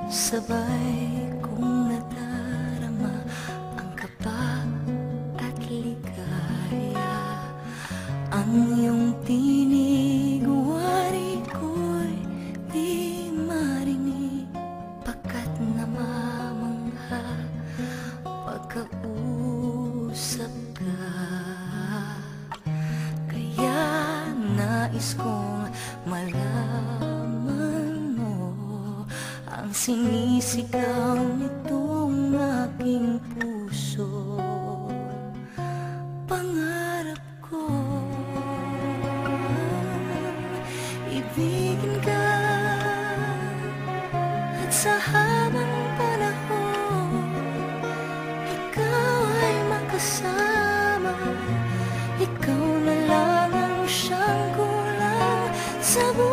Sabay kong nadarama ang kaba at ligaya. Ang iyong tinig, wari ko'y di marinig, pagkat namamangha pagkausap ka. Kaya nais kong malaman mo ang sinisigaw nitong aking puso. Pangarap ko ibigin ka, at sa habang panahon ikaw ay makasama. Ikaw na lang ang siyang kulang sa buhay.